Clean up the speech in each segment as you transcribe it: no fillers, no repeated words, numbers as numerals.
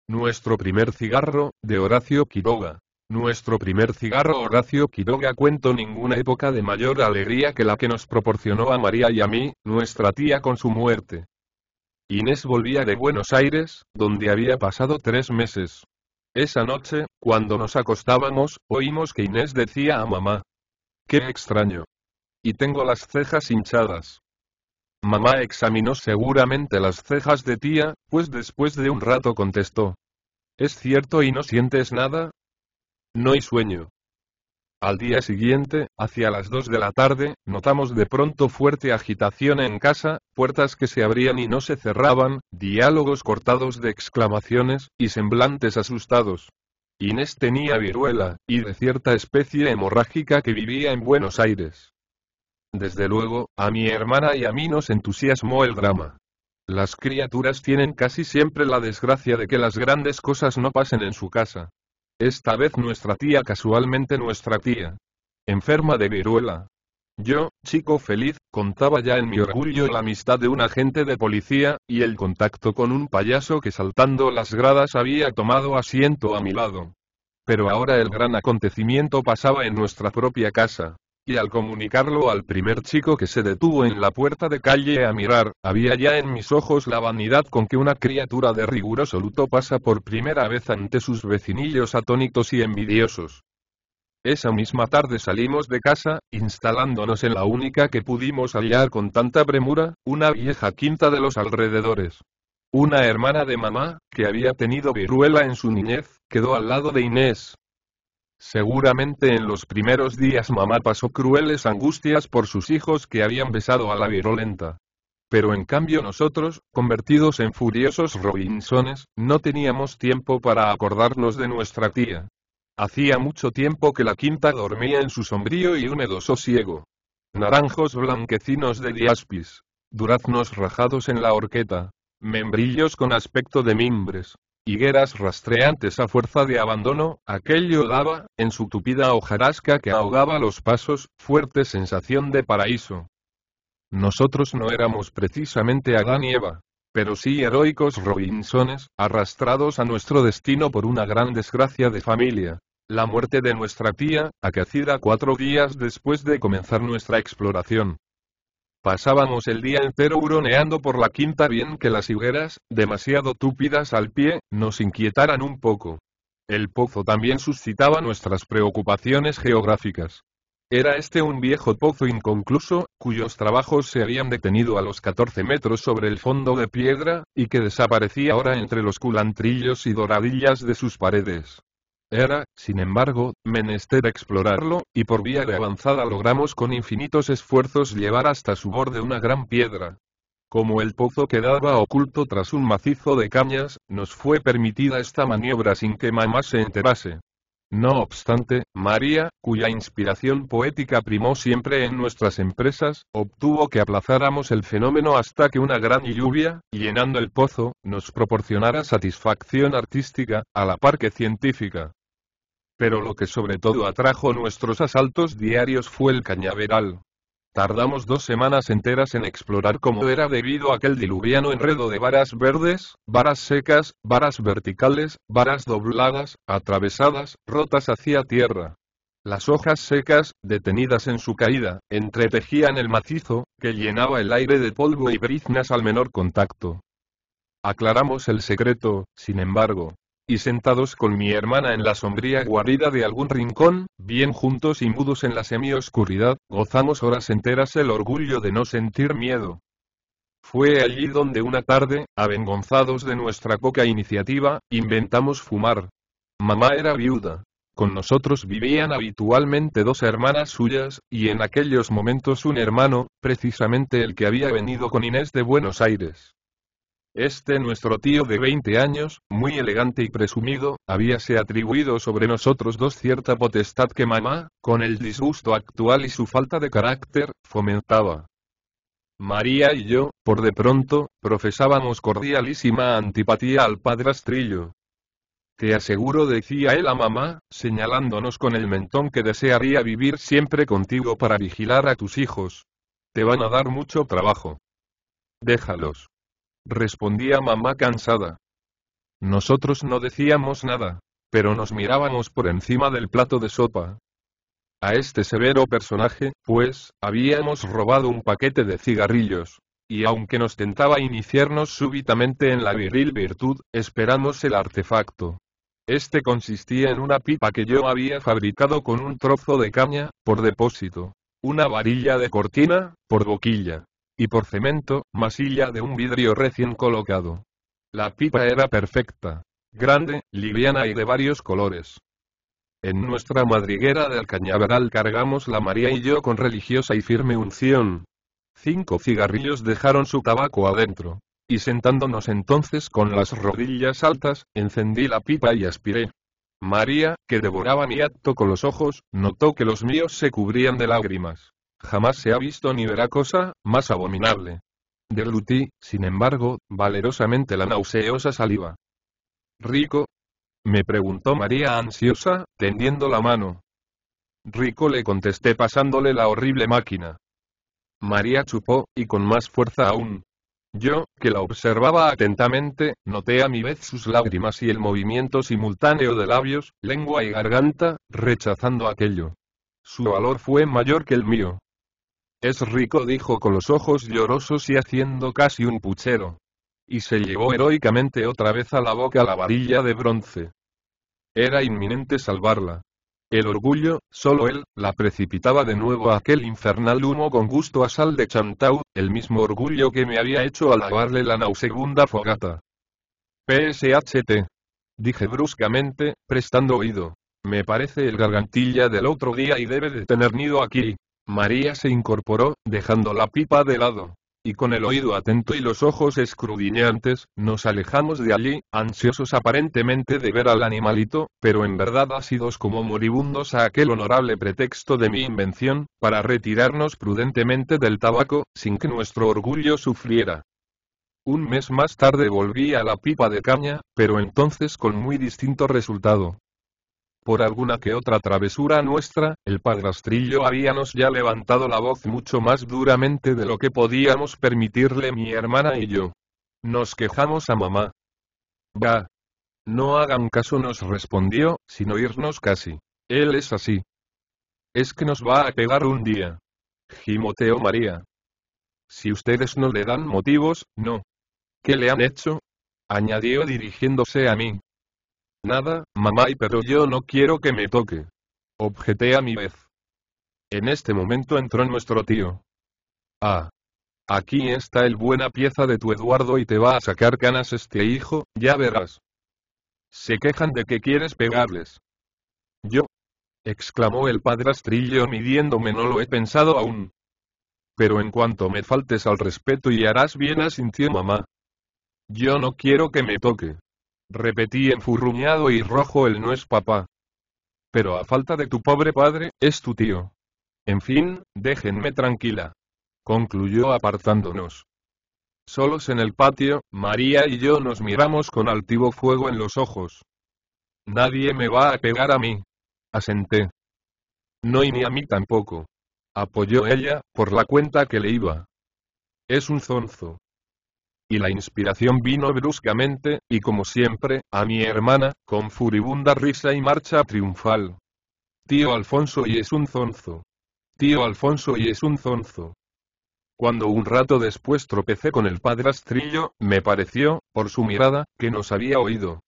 Nuestro primer cigarro, de Horacio Quiroga. Nuestro primer cigarro. Horacio Quiroga. Cuento ninguna época de mayor alegría que la que nos proporcionó a María y a mí, nuestra tía, con su muerte. Inés volvía de Buenos Aires, donde había pasado 3 meses. Esa noche, cuando nos acostábamos, oímos que Inés decía a mamá: «Qué extraño. Y tengo las cejas hinchadas». Mamá examinó seguramente las cejas de tía, pues después de un rato contestó: «¿Es cierto y no sientes nada?» «No hay sueño». Al día siguiente, hacia las 2 de la tarde, notamos de pronto fuerte agitación en casa, puertas que se abrían y no se cerraban, diálogos cortados de exclamaciones, y semblantes asustados. Inés tenía viruela, y de cierta especie hemorrágica que vivía en Buenos Aires. Desde luego, a mi hermana y a mí nos entusiasmó el drama. Las criaturas tienen casi siempre la desgracia de que las grandes cosas no pasen en su casa. Esta vez nuestra tía, casualmente nuestra tía, enferma de viruela. Yo, chico feliz, contaba ya en mi orgullo la amistad de un agente de policía, y el contacto con un payaso que saltando las gradas había tomado asiento a mi lado. Pero ahora el gran acontecimiento pasaba en nuestra propia casa. Y al comunicarlo al primer chico que se detuvo en la puerta de calle a mirar, había ya en mis ojos la vanidad con que una criatura de riguroso luto pasa por primera vez ante sus vecinillos atónitos y envidiosos. Esa misma tarde salimos de casa, instalándonos en la única que pudimos hallar con tanta premura, una vieja quinta de los alrededores. Una hermana de mamá, que había tenido viruela en su niñez, quedó al lado de Inés. Seguramente en los primeros días mamá pasó crueles angustias por sus hijos que habían besado a la virulenta. Pero en cambio nosotros, convertidos en furiosos Robinsones, no teníamos tiempo para acordarnos de nuestra tía. Hacía mucho tiempo que la quinta dormía en su sombrío y húmedo sosiego. Naranjos blanquecinos de diaspis, duraznos rajados en la horqueta, membrillos con aspecto de mimbres, higueras rastreantes a fuerza de abandono, aquello daba, en su tupida hojarasca que ahogaba los pasos, fuerte sensación de paraíso. Nosotros no éramos precisamente Adán y Eva, pero sí heroicos Robinsones, arrastrados a nuestro destino por una gran desgracia de familia, la muerte de nuestra tía, acaecida 4 días después de comenzar nuestra exploración. Pasábamos el día entero huroneando por la quinta, bien que las higueras, demasiado túpidas al pie, nos inquietaran un poco. El pozo también suscitaba nuestras preocupaciones geográficas. Era este un viejo pozo inconcluso, cuyos trabajos se habían detenido a los 14 metros sobre el fondo de piedra, y que desaparecía ahora entre los culantrillos y doradillas de sus paredes. Era, sin embargo, menester explorarlo, y por vía de avanzada logramos con infinitos esfuerzos llevar hasta su borde una gran piedra. Como el pozo quedaba oculto tras un macizo de cañas, nos fue permitida esta maniobra sin que mamá se enterase. No obstante, María, cuya inspiración poética primó siempre en nuestras empresas, obtuvo que aplazáramos el fenómeno hasta que una gran lluvia, llenando el pozo, nos proporcionara satisfacción artística, a la par que científica. Pero lo que sobre todo atrajo nuestros asaltos diarios fue el cañaveral. Tardamos 2 semanas enteras en explorar como era debido aquel diluviano enredo de varas verdes, varas secas, varas verticales, varas dobladas, atravesadas, rotas hacia tierra. Las hojas secas, detenidas en su caída, entretejían el macizo, que llenaba el aire de polvo y briznas al menor contacto. Aclaramos el secreto, sin embargo. Y sentados con mi hermana en la sombría guarida de algún rincón, bien juntos y mudos en la semioscuridad, gozamos horas enteras el orgullo de no sentir miedo. Fue allí donde una tarde, avergonzados de nuestra poca iniciativa, inventamos fumar. Mamá era viuda. Con nosotros vivían habitualmente 2 hermanas suyas, y en aquellos momentos un hermano, precisamente el que había venido con Inés de Buenos Aires. Nuestro tío de 20 años, muy elegante y presumido, habíase atribuido sobre nosotros 2 cierta potestad que mamá, con el disgusto actual y su falta de carácter, fomentaba. María y yo, por de pronto, profesábamos cordialísima antipatía al padrastrillo. Te aseguro, decía él a mamá, señalándonos con el mentón, que desearía vivir siempre contigo para vigilar a tus hijos. Te van a dar mucho trabajo. Déjalos. Respondía mamá cansada. Nosotros no decíamos nada, pero nos mirábamos por encima del plato de sopa. A este severo personaje, pues, habíamos robado un paquete de cigarrillos. Y aunque nos tentaba iniciarnos súbitamente en la viril virtud, esperamos el artefacto. Este consistía en una pipa que yo había fabricado con un trozo de caña, por depósito, una varilla de cortina, por boquilla, y por cemento, masilla de un vidrio recién colocado. La pipa era perfecta, grande, liviana y de varios colores. En nuestra madriguera del cañaveral cargamos la María y yo con religiosa y firme unción. 5 cigarrillos dejaron su tabaco adentro. Y sentándonos entonces con las rodillas altas, encendí la pipa y aspiré. María, que devoraba mi acto con los ojos, notó que los míos se cubrían de lágrimas. Jamás se ha visto ni verá cosa más abominable. Deglutí, sin embargo, valerosamente la nauseosa saliva. ¿Rico? Me preguntó María ansiosa, tendiendo la mano. Rico, le contesté pasándole la horrible máquina. María chupó, y con más fuerza aún. Yo, que la observaba atentamente, noté a mi vez sus lágrimas y el movimiento simultáneo de labios, lengua y garganta, rechazando aquello. Su valor fue mayor que el mío. Es rico, dijo con los ojos llorosos y haciendo casi un puchero. Y se llevó heroicamente otra vez a la boca la varilla de bronce. Era inminente salvarla. El orgullo, solo él, la precipitaba de nuevo a aquel infernal humo con gusto a sal de Chantau, el mismo orgullo que me había hecho alabarle la nauseabunda fogata. PSHT. Dije bruscamente, prestando oído. Me parece el gargantilla del otro día y debe de tener nido aquí. María se incorporó, dejando la pipa de lado. Y con el oído atento y los ojos escudriñantes, nos alejamos de allí, ansiosos aparentemente de ver al animalito, pero en verdad ácidos como moribundos a aquel honorable pretexto de mi invención, para retirarnos prudentemente del tabaco, sin que nuestro orgullo sufriera. Un mes más tarde volví a la pipa de caña, pero entonces con muy distinto resultado. Por alguna que otra travesura nuestra, el padrastrillo habíamos ya levantado la voz mucho más duramente de lo que podíamos permitirle mi hermana y yo. Nos quejamos a mamá. Bah. No hagan caso, nos respondió, sin oírnos casi. Él es así. Es que nos va a pegar un día. Gimoteó María. Si ustedes no le dan motivos, no. ¿Qué le han hecho? Añadió dirigiéndose a mí. Nada, mamá, pero yo no quiero que me toque. Objeté a mi vez. En este momento entró nuestro tío. Ah. Aquí está el buena pieza de tu Eduardo y te va a sacar canas este hijo, ya verás. Se quejan de que quieres pegarles. Yo. Exclamó el padrastrillo midiéndome, no lo he pensado aún. Pero en cuanto me faltes al respeto y harás bien, asintió mamá. Yo no quiero que me toque. Repetí enfurruñado y rojo, él no es papá. Pero a falta de tu pobre padre, es tu tío. En fin, déjenme tranquila. Concluyó apartándonos. Solos en el patio, María y yo nos miramos con altivo fuego en los ojos. Nadie me va a pegar a mí. Asenté. No, y ni a mí tampoco. Apoyó ella, por la cuenta que le iba. Es un zonzo. Y la inspiración vino bruscamente, y como siempre, a mi hermana, con furibunda risa y marcha triunfal. Tío Alfonso y es un zonzo. Tío Alfonso y es un zonzo. Cuando un rato después tropecé con el padrastrillo, me pareció, por su mirada, que nos había oído.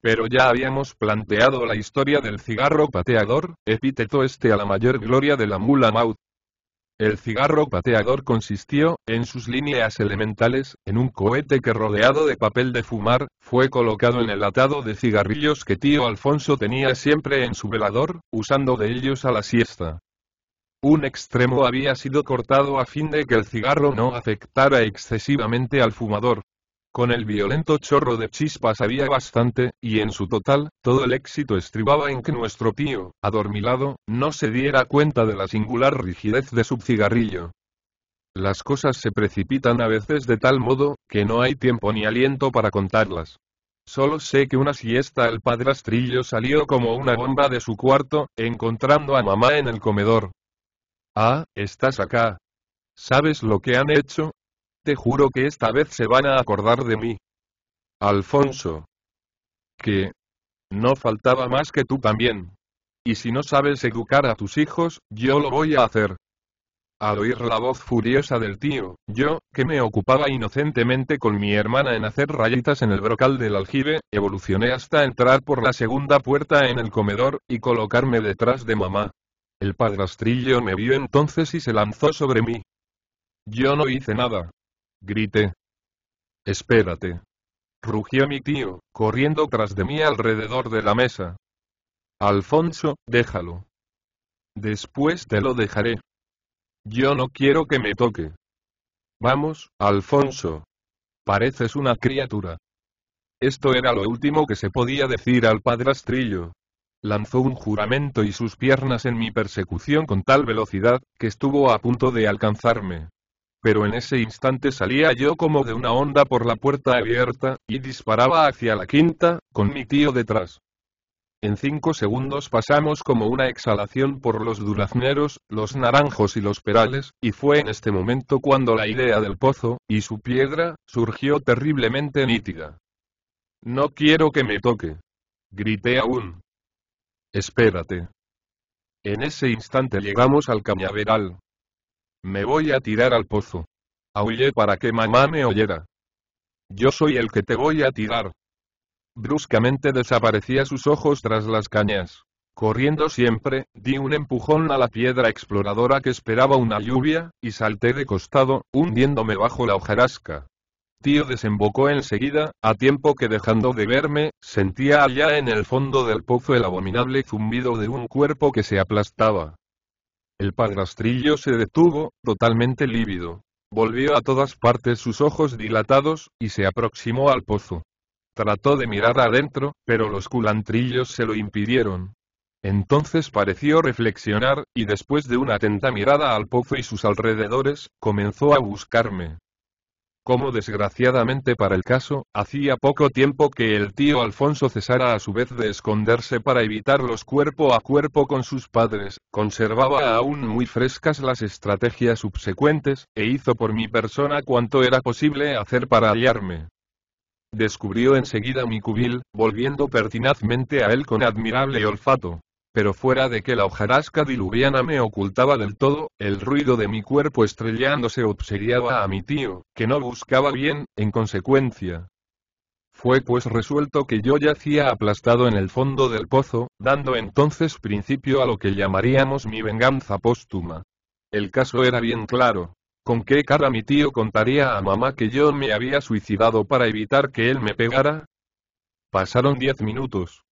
Pero ya habíamos planteado la historia del cigarro pateador, epíteto este a la mayor gloria de la mula Maud. El cigarro pateador consistió, en sus líneas elementales, en un cohete que, rodeado de papel de fumar, fue colocado en el atado de cigarrillos que tío Alfonso tenía siempre en su velador, usando de ellos a la siesta. Un extremo había sido cortado a fin de que el cigarro no afectara excesivamente al fumador. Con el violento chorro de chispas había bastante, y en su total, todo el éxito estribaba en que nuestro tío, adormilado, no se diera cuenta de la singular rigidez de su cigarrillo. Las cosas se precipitan a veces de tal modo, que no hay tiempo ni aliento para contarlas. Solo sé que una siesta el padrastrillo salió como una bomba de su cuarto, encontrando a mamá en el comedor. Ah, estás acá. ¿Sabes lo que han hecho? Te juro que esta vez se van a acordar de mí. Alfonso. Que no faltaba más que tú también. Y si no sabes educar a tus hijos, yo lo voy a hacer. Al oír la voz furiosa del tío, yo, que me ocupaba inocentemente con mi hermana en hacer rayitas en el brocal del aljibe, evolucioné hasta entrar por la segunda puerta en el comedor, y colocarme detrás de mamá. El padrastrillo me vio entonces y se lanzó sobre mí. Yo no hice nada. Grité. Espérate. Rugió mi tío, corriendo tras de mí alrededor de la mesa. Alfonso, déjalo. Después te lo dejaré. Yo no quiero que me toque. Vamos, Alfonso. Pareces una criatura. Esto era lo último que se podía decir al padrastrillo. Lanzó un juramento y sus piernas en mi persecución con tal velocidad, que estuvo a punto de alcanzarme. Pero en ese instante salía yo como de una onda por la puerta abierta, y disparaba hacia la quinta, con mi tío detrás. En 5 segundos pasamos como una exhalación por los durazneros, los naranjos y los perales, y fue en este momento cuando la idea del pozo, y su piedra, surgió terriblemente nítida. No quiero que me toque. Grité aún. Espérate. En ese instante llegamos al cañaveral. Me voy a tirar al pozo. Aullé para que mamá me oyera. Yo soy el que te voy a tirar. Bruscamente desaparecía sus ojos tras las cañas. Corriendo siempre, di un empujón a la piedra exploradora que esperaba una lluvia, y salté de costado, hundiéndome bajo la hojarasca. Tío desembocó enseguida, a tiempo que dejando de verme, sentía allá en el fondo del pozo el abominable zumbido de un cuerpo que se aplastaba. El padrastrillo se detuvo, totalmente lívido. Volvió a todas partes sus ojos dilatados, y se aproximó al pozo. Trató de mirar adentro, pero los culantrillos se lo impidieron. Entonces pareció reflexionar, y después de una atenta mirada al pozo y sus alrededores, comenzó a buscarme. Como desgraciadamente para el caso, hacía poco tiempo que el tío Alfonso cesara a su vez de esconderse para evitarlos cuerpo a cuerpo con sus padres, conservaba aún muy frescas las estrategias subsecuentes, e hizo por mi persona cuanto era posible hacer para hallarme. Descubrió enseguida mi cubil, volviendo pertinazmente a él con admirable olfato. Pero fuera de que la hojarasca diluviana me ocultaba del todo, el ruido de mi cuerpo estrellándose obsediaba a mi tío, que no buscaba bien, en consecuencia. Fue pues resuelto que yo yacía aplastado en el fondo del pozo, dando entonces principio a lo que llamaríamos mi venganza póstuma. El caso era bien claro. ¿Con qué cara mi tío contaría a mamá que yo me había suicidado para evitar que él me pegara? Pasaron 10 minutos.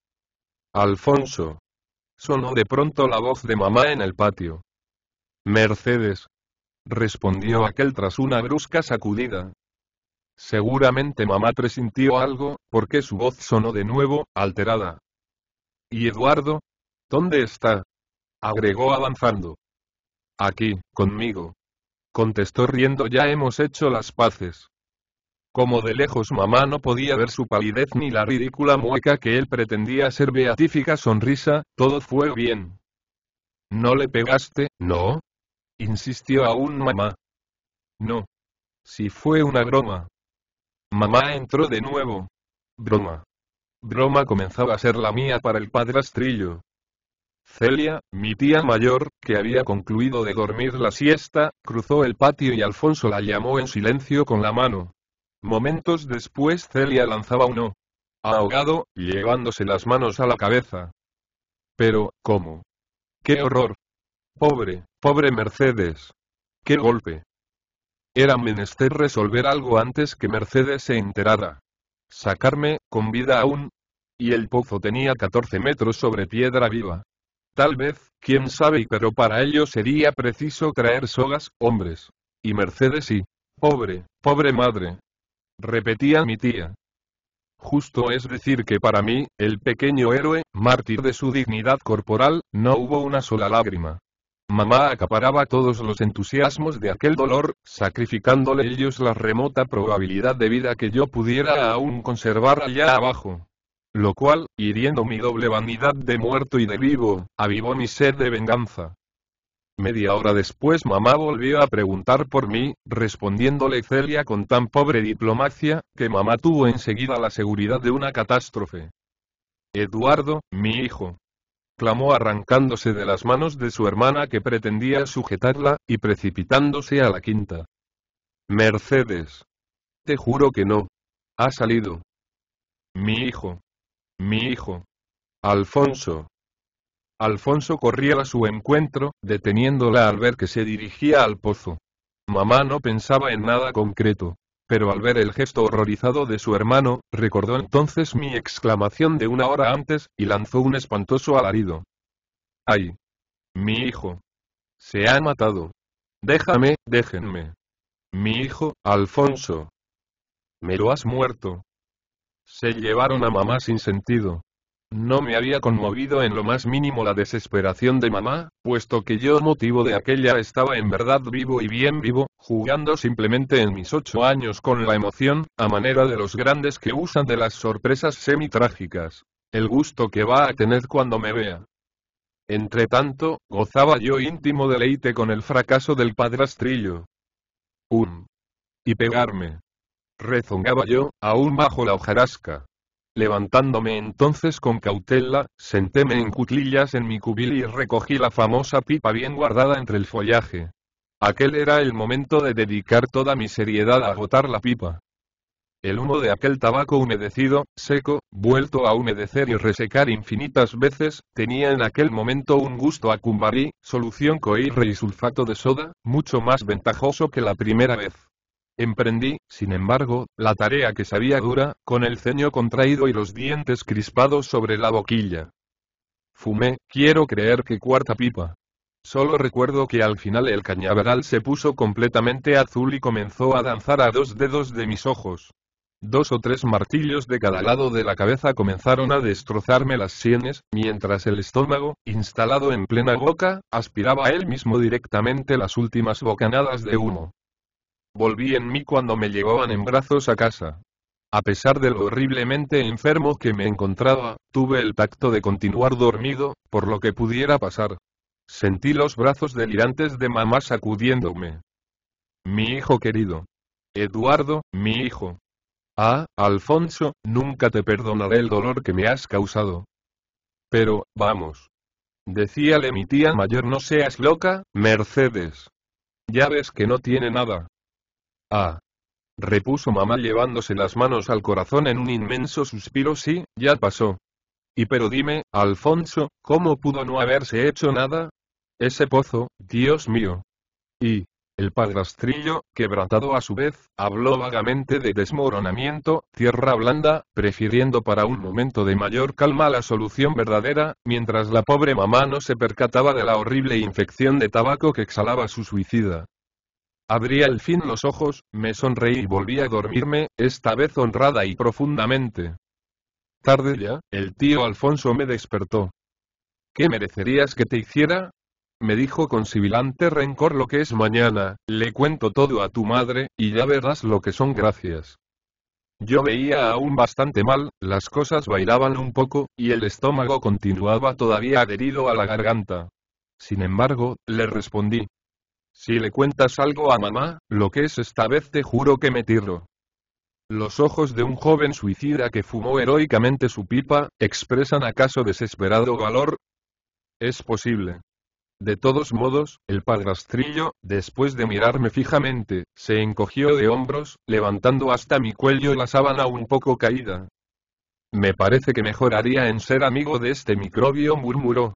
Alfonso. Sonó de pronto la voz de mamá en el patio. Mercedes. Respondió aquel tras una brusca sacudida. Seguramente mamá presintió algo, porque su voz sonó de nuevo, alterada. ¿Y Eduardo? ¿Dónde está? Agregó avanzando. Aquí, conmigo. Contestó riendo. Ya hemos hecho las paces. Como de lejos mamá no podía ver su palidez ni la ridícula mueca que él pretendía ser beatífica sonrisa, todo fue bien. ¿No le pegaste, no? Insistió aún mamá. No. Si fue una broma. Mamá entró de nuevo. Broma. Broma comenzaba a ser la mía para el padrastrillo. Celia, mi tía mayor, que había concluido de dormir la siesta, cruzó el patio y Alfonso la llamó en silencio con la mano. Momentos después Celia lanzaba un "oh", ahogado, llevándose las manos a la cabeza. Pero, ¿cómo? ¡Qué horror! Pobre, pobre Mercedes. ¡Qué golpe! Era menester resolver algo antes que Mercedes se enterara. Sacarme, con vida aún. Y el pozo tenía 14 metros sobre piedra viva. Tal vez, quién sabe, pero para ello sería preciso traer sogas, hombres. Y Mercedes y... Pobre, pobre madre. Repetía mi tía. Justo es decir que para mí, el pequeño héroe, mártir de su dignidad corporal, no hubo una sola lágrima. Mamá acaparaba todos los entusiasmos de aquel dolor, sacrificándole ellos la remota probabilidad de vida que yo pudiera aún conservar allá abajo. Lo cual, hiriendo mi doble vanidad de muerto y de vivo, avivó mi sed de venganza. Media hora después mamá volvió a preguntar por mí, respondiéndole Celia con tan pobre diplomacia, que mamá tuvo enseguida la seguridad de una catástrofe. Eduardo, mi hijo. Clamó arrancándose de las manos de su hermana que pretendía sujetarla, y precipitándose a la quinta. Mercedes. Te juro que no. Ha salido. Mi hijo. Mi hijo. Alfonso. Alfonso corría a su encuentro, deteniéndola al ver que se dirigía al pozo. Mamá no pensaba en nada concreto, pero al ver el gesto horrorizado de su hermano, recordó entonces mi exclamación de una hora antes, y lanzó un espantoso alarido. ¡Ay! Mi hijo. Se ha matado. Déjame, déjenme. Mi hijo, Alfonso. Me lo has muerto. Se llevaron a mamá sin sentido. No me había conmovido en lo más mínimo la desesperación de mamá, puesto que yo motivo de aquella estaba en verdad vivo y bien vivo, jugando simplemente en mis 8 años con la emoción, a manera de los grandes que usan de las sorpresas semi-trágicas. El gusto que va a tener cuando me vea. Entretanto, gozaba yo íntimo deleite con el fracaso del padrastrillo. Y pegarme. Rezongaba yo, aún bajo la hojarasca. Levantándome entonces con cautela, sentéme en cuclillas en mi cubil y recogí la famosa pipa bien guardada entre el follaje. Aquel era el momento de dedicar toda mi seriedad a agotar la pipa. El humo de aquel tabaco humedecido, seco, vuelto a humedecer y resecar infinitas veces, tenía en aquel momento un gusto a cumbarí, solución coirre y sulfato de soda, mucho más ventajoso que la primera vez. Emprendí, sin embargo, la tarea que sabía dura, con el ceño contraído y los dientes crispados sobre la boquilla. Fumé, quiero creer que cuarta pipa. Solo recuerdo que al final el cañaveral se puso completamente azul y comenzó a danzar a 2 dedos de mis ojos. 2 o 3 martillos de cada lado de la cabeza comenzaron a destrozarme las sienes, mientras el estómago, instalado en plena boca, aspiraba a él mismo directamente las últimas bocanadas de humo. Volví en mí cuando me llevaban en brazos a casa. A pesar de lo horriblemente enfermo que me encontraba, tuve el tacto de continuar dormido, por lo que pudiera pasar. Sentí los brazos delirantes de mamá sacudiéndome. Mi hijo querido. Eduardo, mi hijo. Ah, Alfonso, nunca te perdonaré el dolor que me has causado. Pero, vamos. Decíale mi tía mayor, no seas loca, Mercedes. Ya ves que no tiene nada. Ah. Repuso mamá llevándose las manos al corazón en un inmenso suspiro. Sí, ya pasó. Y pero dime, Alfonso, ¿cómo pudo no haberse hecho nada? Ese pozo, Dios mío. Y el padrastrillo, quebrantado a su vez, habló vagamente de desmoronamiento, tierra blanda, prefiriendo para un momento de mayor calma la solución verdadera, mientras la pobre mamá no se percataba de la horrible infección de tabaco que exhalaba su suicida. Abrí al fin los ojos, me sonreí y volví a dormirme, esta vez honrada y profundamente. Tarde ya, el tío Alfonso me despertó. ¿Qué merecerías que te hiciera? Me dijo con sibilante rencor. Lo que es mañana, le cuento todo a tu madre, y ya verás lo que son gracias. Yo veía aún bastante mal, las cosas bailaban un poco, y el estómago continuaba todavía adherido a la garganta. Sin embargo, le respondí. Si le cuentas algo a mamá, lo que es esta vez te juro que me tiro. Los ojos de un joven suicida que fumó heroicamente su pipa, ¿expresan acaso desesperado valor? Es posible. De todos modos, el padrastrillo, después de mirarme fijamente, se encogió de hombros, levantando hasta mi cuello la sábana un poco caída. Me parece que mejoraría en ser amigo de este microbio, murmuró.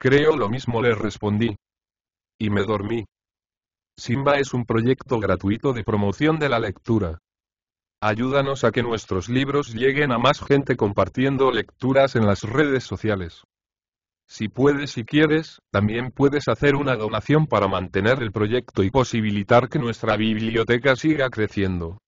Creo lo mismo, le respondí. Y me dormí. Simba es un proyecto gratuito de promoción de la lectura. Ayúdanos a que nuestros libros lleguen a más gente compartiendo lecturas en las redes sociales. Si puedes y quieres, también puedes hacer una donación para mantener el proyecto y posibilitar que nuestra biblioteca siga creciendo.